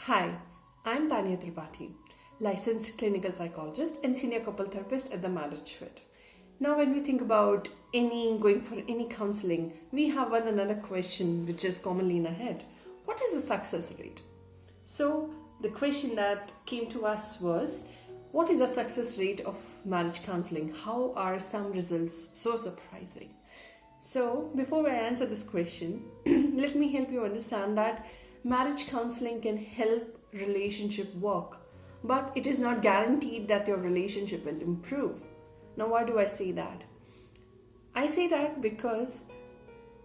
Hi, I'm Tanya Tripathi, licensed clinical psychologist and senior couple therapist at the Marriage Fit. Now, when we think about going for any counseling, we have another question which is commonly in our head. What is the success rate? So, the question that came to us was, what is the success rate of marriage counseling? How are some results so surprising? So, before I answer this question, let me help you understand that marriage counseling can help relationship work, but it is not guaranteed that your relationship will improve. Now, why do I say that? I say that because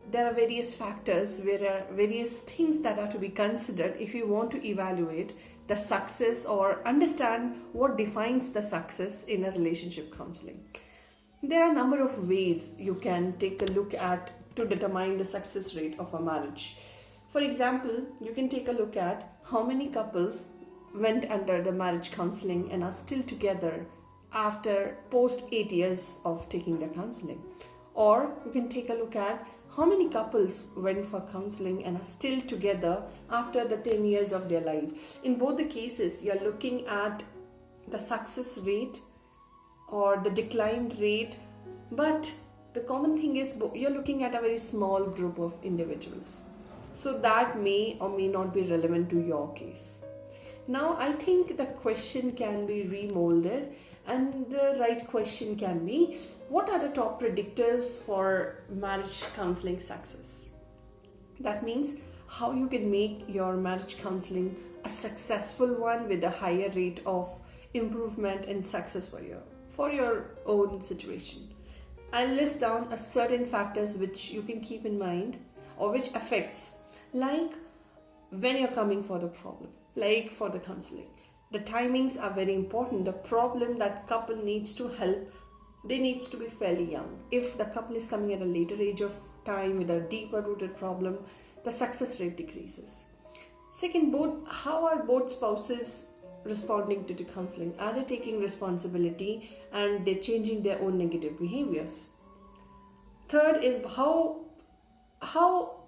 there are various factors, there are various things that are to be considered if you want to evaluate the success or understand what defines the success in a relationship counseling. There are a number of ways you can take a look at to determine the success rate of a marriage. For example, you can take a look at how many couples went under the marriage counseling and are still together after post 8 years of taking the counseling. Or you can take a look at how many couples went for counseling and are still together after the 10 years of their life. In both the cases, you're looking at the success rate or the decline rate, but the common thing is you're looking at a very small group of individuals. So that may or may not be relevant to your case. Now, I think the question can be remolded, and the right question can be, what are the top predictors for marriage counseling success? That means how you can make your marriage counseling a successful one with a higher rate of improvement and success for your own situation. I'll list down a certain factors which you can keep in mind or which affects, like when you're coming for the problem, like for the counseling. The timings are very important. The problem that couple needs to help, they needs to be fairly young. If the couple is coming at a later age of time with a deeper rooted problem, the success rate decreases. Second, how are both spouses responding to the counseling? Are they taking responsibility and they're changing their own negative behaviors? Third is how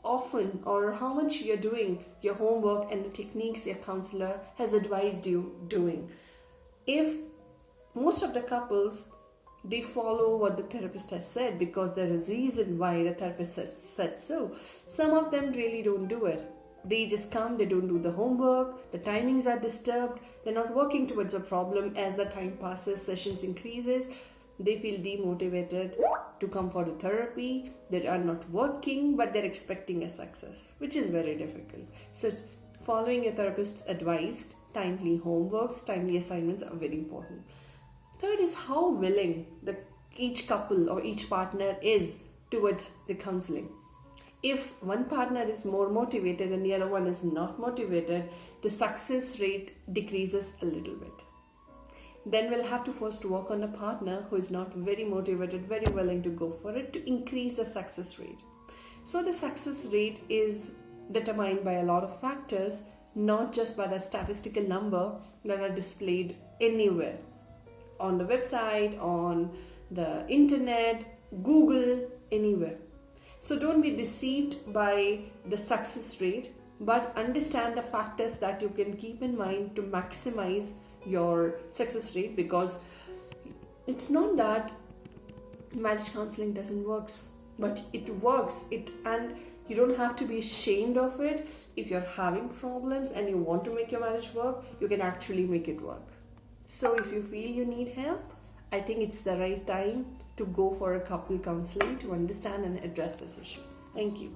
often or how much you're doing your homework and the techniques your counselor has advised you doing. If most of the couples, they follow what the therapist has said because there is a reason why the therapist said so. Some of them really don't do it. They just come, they don't do the homework, the timings are disturbed, they're not working towards a problem. As the time passes, sessions increases, they feel demotivated to come for the therapy. They are not working, but they're expecting a success, which is very difficult. So following your therapist's advice, timely homeworks, timely assignments are very important. Third is how willing each couple or each partner is towards the counseling. If one partner is more motivated and the other one is not motivated, the success rate decreases a little bit. Then we'll have to first work on a partner who is not very motivated, very willing to go for it, to increase the success rate. So the success rate is determined by a lot of factors, not just by the statistical number that are displayed anywhere. On the website, on the internet, Google, anywhere. So don't be deceived by the success rate, but understand the factors that you can keep in mind to maximize your success rate, because it's not that marriage counseling doesn't work, but it works. And you don't have to be ashamed of it. If you're having problems and you want to make your marriage work, you can actually make it work. So if you feel you need help, I think it's the right time to go for a couple counseling to understand and address this issue. Thank you.